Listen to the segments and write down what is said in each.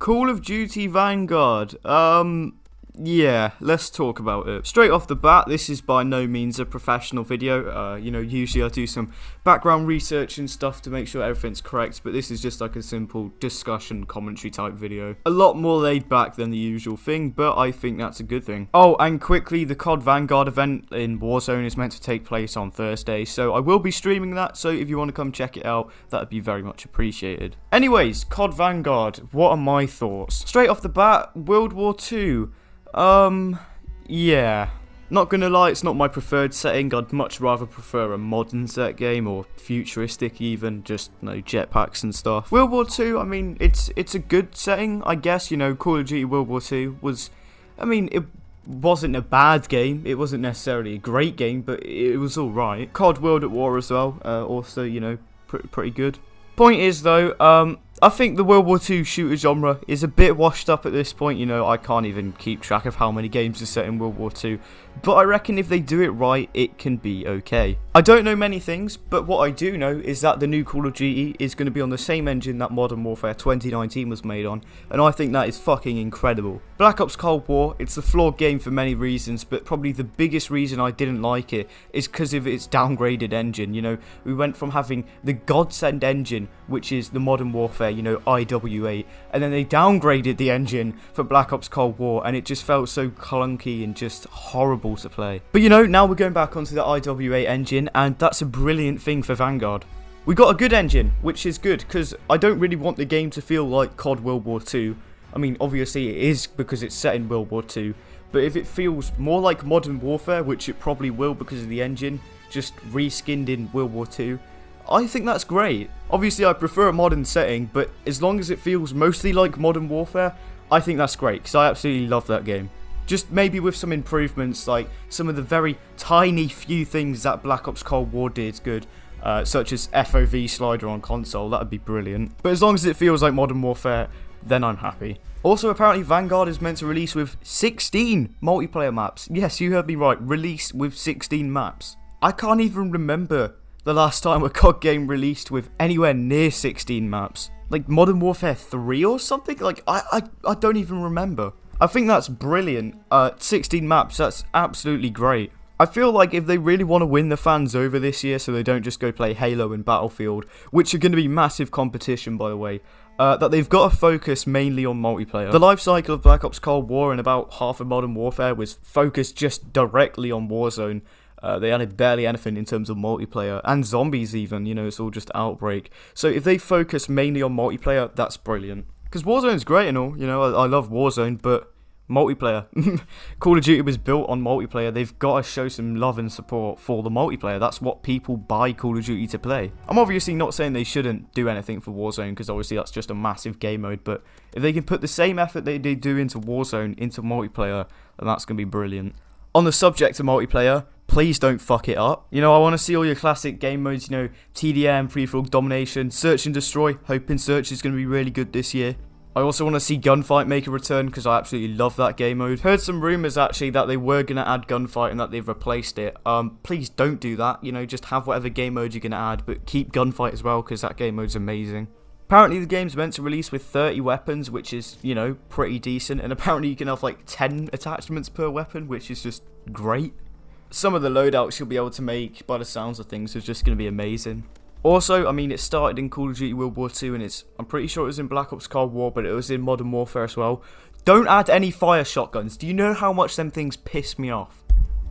Call of Duty Vanguard. Yeah, let's talk about it. Straight off the bat, this is by no means a professional video. Usually I do some background research and stuff to make sure everything's correct, but this is just like a simple discussion commentary type video. A lot more laid back than the usual thing, but I think that's a good thing. Oh, and quickly, the COD Vanguard event in Warzone is meant to take place on Thursday, so I will be streaming that, so if you want to come check it out, that'd be very much appreciated. Anyways, COD Vanguard, what are my thoughts? Straight off the bat, World War II. Yeah. Not gonna lie, it's not my preferred setting. I'd much rather prefer a modern set game, or futuristic even, just, jetpacks and stuff. World War II, I mean, it's a good setting, I guess. Call of Duty World War II was, it wasn't a bad game. It wasn't necessarily a great game, but it was alright. COD World at War as well, also, pretty good. Point is, though, I think the World War II shooter genre is a bit washed up at this point. I can't even keep track of how many games are set in World War II, but I reckon if they do it right, it can be okay. I don't know many things, but what I do know is that the new Call of Duty is going to be on the same engine that Modern Warfare 2019 was made on, and I think that is fucking incredible. Black Ops Cold War, it's a flawed game for many reasons, but probably the biggest reason I didn't like it is because of its downgraded engine. We went from having the godsend engine, which is the Modern Warfare, IW8, and then they downgraded the engine for Black Ops Cold War, and it just felt so clunky and just horrible to play. But now we're going back onto the IW8 engine, and that's a brilliant thing for Vanguard. We got a good engine, which is good, because I don't really want the game to feel like COD World War II. Obviously it is because it's set in World War II, but if it feels more like Modern Warfare, which it probably will because of the engine, just reskinned in World War II, I think that's great. Obviously I prefer a modern setting, but as long as it feels mostly like Modern Warfare, I think that's great, because I absolutely love that game. Just maybe with some improvements, like some of the very tiny few things that Black Ops Cold War did good, such as FOV slider on console, that would be brilliant. But as long as it feels like Modern Warfare, then I'm happy. Also, apparently Vanguard is meant to release with 16 multiplayer maps. Yes, you heard me right, release with 16 maps. I can't even remember the last time a COD game released with anywhere near 16 maps. Like Modern Warfare 3 or something? I don't even remember. I think that's brilliant. 16 maps, that's absolutely great. I feel like if they really want to win the fans over this year, so they don't just go play Halo and Battlefield, which are going to be massive competition, by the way, that they've got to focus mainly on multiplayer. The life cycle of Black Ops Cold War and about half of Modern Warfare was focused just directly on Warzone. They added barely anything in terms of multiplayer, and zombies even, it's all just Outbreak. So if they focus mainly on multiplayer, that's brilliant. Because Warzone's great and all, I love Warzone, but multiplayer. Call of Duty was built on multiplayer. They've got to show some love and support for the multiplayer. That's what people buy Call of Duty to play. I'm obviously not saying they shouldn't do anything for Warzone, because obviously that's just a massive game mode, but if they can put the same effort they do into Warzone into multiplayer, then that's going to be brilliant. On the subject of multiplayer, please don't fuck it up. I want to see all your classic game modes, TDM, free-for-all domination, search and destroy. Hoping search is going to be really good this year. I also want to see gunfight make a return, because I absolutely love that game mode. Heard some rumours actually that they were going to add gunfight and that they've replaced it. Please don't do that. Just have whatever game mode you're going to add, but keep gunfight as well, because that game mode's amazing. Apparently the game's meant to release with 30 weapons, which is, pretty decent. And apparently you can have like 10 attachments per weapon, which is just great. Some of the loadouts you'll be able to make, by the sounds of things, is just going to be amazing. Also, it started in Call of Duty World War II, and I'm pretty sure it was in Black Ops Cold War, but it was in Modern Warfare as well. Don't add any fire shotguns. Do you know how much them things piss me off?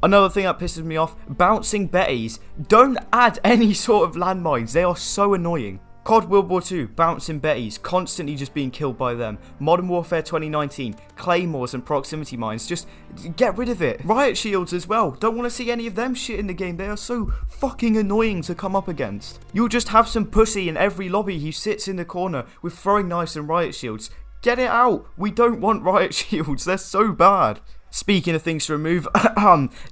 Another thing that pisses me off, bouncing betties. Don't add any sort of landmines. They are so annoying. COD World War II, bouncing betties, constantly just being killed by them. Modern Warfare 2019, claymores and proximity mines, just get rid of it. Riot shields as well, don't want to see any of them shit in the game. They are so fucking annoying to come up against. You'll just have some pussy in every lobby who sits in the corner with throwing knives and riot shields. Get it out, we don't want riot shields, they're so bad. Speaking of things to remove,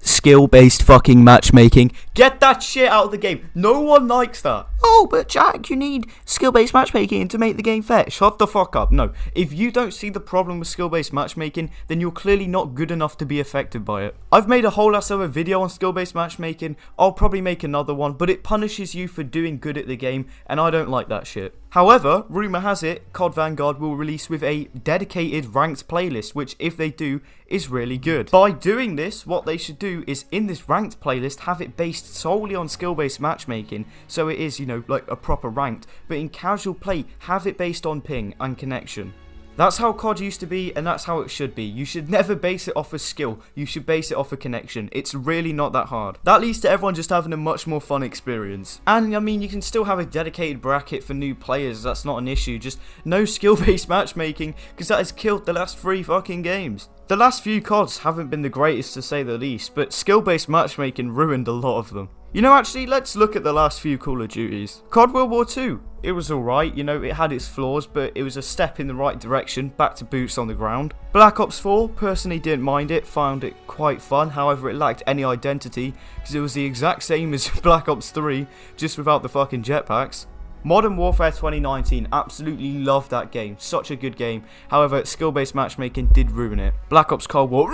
skill-based fucking matchmaking. Get that shit out of the game. No one likes that. Oh, but Jack, you need skill-based matchmaking to make the game fair. Shut the fuck up. No, if you don't see the problem with skill-based matchmaking, then you're clearly not good enough to be affected by it. I've made a whole ass of a video on skill-based matchmaking. I'll probably make another one, but it punishes you for doing good at the game, and I don't like that shit. However, rumour has it, COD Vanguard will release with a dedicated ranked playlist, which if they do, is really good. By doing this, what they should do is in this ranked playlist, have it based solely on skill-based matchmaking, so it is, you know, like a proper ranked, but in casual play, have it based on ping and connection. That's how COD used to be, and that's how it should be. You should never base it off of skill, you should base it off of connection. It's really not that hard. That leads to everyone just having a much more fun experience. And I mean, you can still have a dedicated bracket for new players, that's not an issue. Just no skill-based matchmaking, because that has killed the last 3 fucking games. The last few CODs haven't been the greatest to say the least, but skill-based matchmaking ruined a lot of them. You know, actually, let's look at the last few Call of Duties. COD World War II. It was alright, you know, it had its flaws, but it was a step in the right direction, back to boots on the ground. Black Ops 4, personally didn't mind it, found it quite fun, however it lacked any identity, because it was the exact same as Black Ops 3, just without the fucking jetpacks. Modern Warfare 2019, absolutely loved that game, such a good game, however skill-based matchmaking did ruin it. Black Ops Cold War,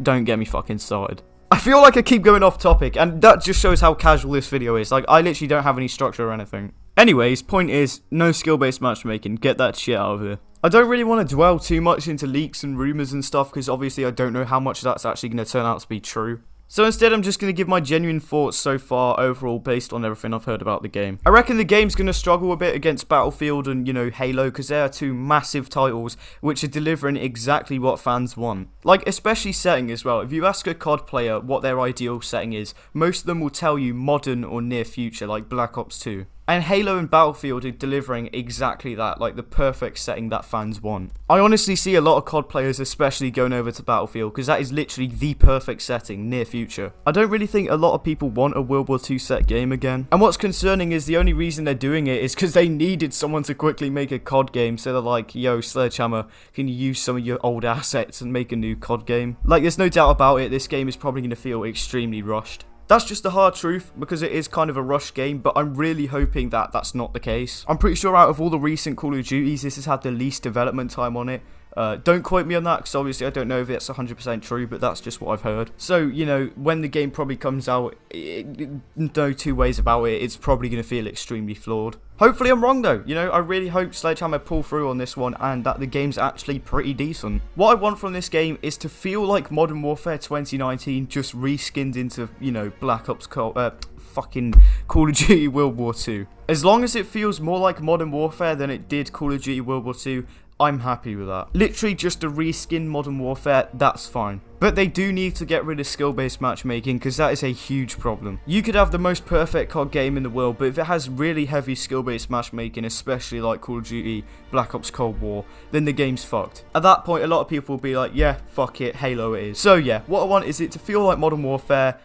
don't get me fucking started. I feel like I keep going off topic, and that just shows how casual this video is. Like, I literally don't have any structure or anything. Anyways, point is, no skill-based matchmaking. Get that shit out of here. I don't really want to dwell too much into leaks and rumours and stuff, because obviously I don't know how much that's actually going to turn out to be true. So instead, I'm just going to give my genuine thoughts so far overall based on everything I've heard about the game. I reckon the game's going to struggle a bit against Battlefield and, you know, Halo, because they are 2 massive titles which are delivering exactly what fans want. Like, especially setting as well. If you ask a COD player what their ideal setting is, most of them will tell you modern or near future, like Black Ops 2. And Halo and Battlefield are delivering exactly that, like the perfect setting that fans want. I honestly see a lot of COD players especially going over to Battlefield, because that is literally the perfect setting, near future. I don't really think a lot of people want a World War II set game again. And what's concerning is the only reason they're doing it is because they needed someone to quickly make a COD game, so they're like, yo, Sledgehammer, can you use some of your old assets and make a new COD game? Like, there's no doubt about it, this game is probably going to feel extremely rushed. That's just the hard truth, because it is kind of a rush game, but I'm really hoping that that's not the case. I'm pretty sure out of all the recent Call of Duties, this has had the least development time on it. Don't quote me on that, because obviously I don't know if it's 100% true, but that's just what I've heard. So, you know, when the game probably comes out, no two ways about it, it's probably going to feel extremely flawed. Hopefully I'm wrong though, you know, I really hope Sledgehammer pull through on this one and that the game's actually pretty decent. What I want from this game is to feel like Modern Warfare 2019 just reskinned into, you know, Black Ops fucking Call of Duty World War II. As long as it feels more like Modern Warfare than it did Call of Duty World War II, I'm happy with that. Literally just a reskin Modern Warfare, that's fine. But they do need to get rid of skill-based matchmaking, because that is a huge problem. You could have the most perfect COD game in the world, but if it has really heavy skill-based matchmaking, especially like Call of Duty Black Ops Cold War, then the game's fucked. At that point, a lot of people will be like, yeah, fuck it, Halo it is. So yeah, what I want is it to feel like Modern Warfare,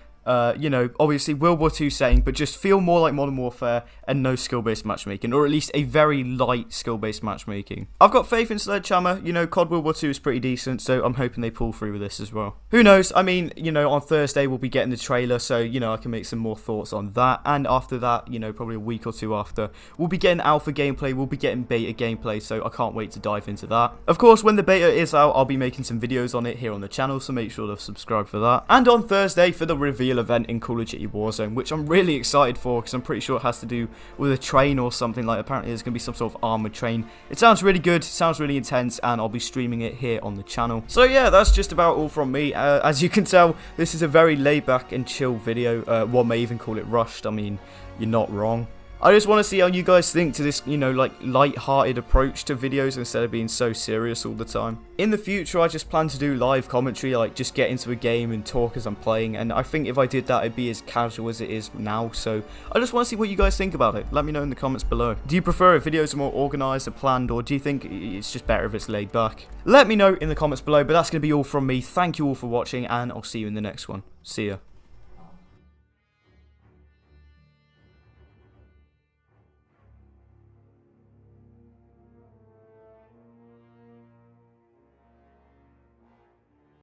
you know, obviously World War II setting, but just feel more like Modern Warfare and no skill-based matchmaking, or at least a very light skill-based matchmaking. I've got faith in Sledgehammer, you know, COD World War II is pretty decent, so I'm hoping they pull through with this as well. Who knows, I mean, you know, on Thursday we'll be getting the trailer, so, you know, I can make some more thoughts on that, and after that, you know, probably a week or two after, we'll be getting alpha gameplay, we'll be getting beta gameplay, so I can't wait to dive into that. Of course, when the beta is out, I'll be making some videos on it here on the channel, so make sure to subscribe for that. And on Thursday, for the reveal event in Call of Duty Warzone, which I'm really excited for, because I'm pretty sure it has to do with a train or something. Like, apparently there's going to be some sort of armored train. It sounds really good, sounds really intense, and I'll be streaming it here on the channel. So yeah, that's just about all from me. As you can tell, this is a very laid back and chill video. One may even call it rushed. I mean, you're not wrong. I just want to see how you guys think to this, you know, like, light-hearted approach to videos instead of being so serious all the time. In the future, I just plan to do live commentary, like, just get into a game and talk as I'm playing, and I think if I did that, it'd be as casual as it is now, so I just want to see what you guys think about it. Let me know in the comments below. Do you prefer if videos are more organised or planned, or do you think it's just better if it's laid back? Let me know in the comments below, but that's going to be all from me. Thank you all for watching, and I'll see you in the next one. See ya.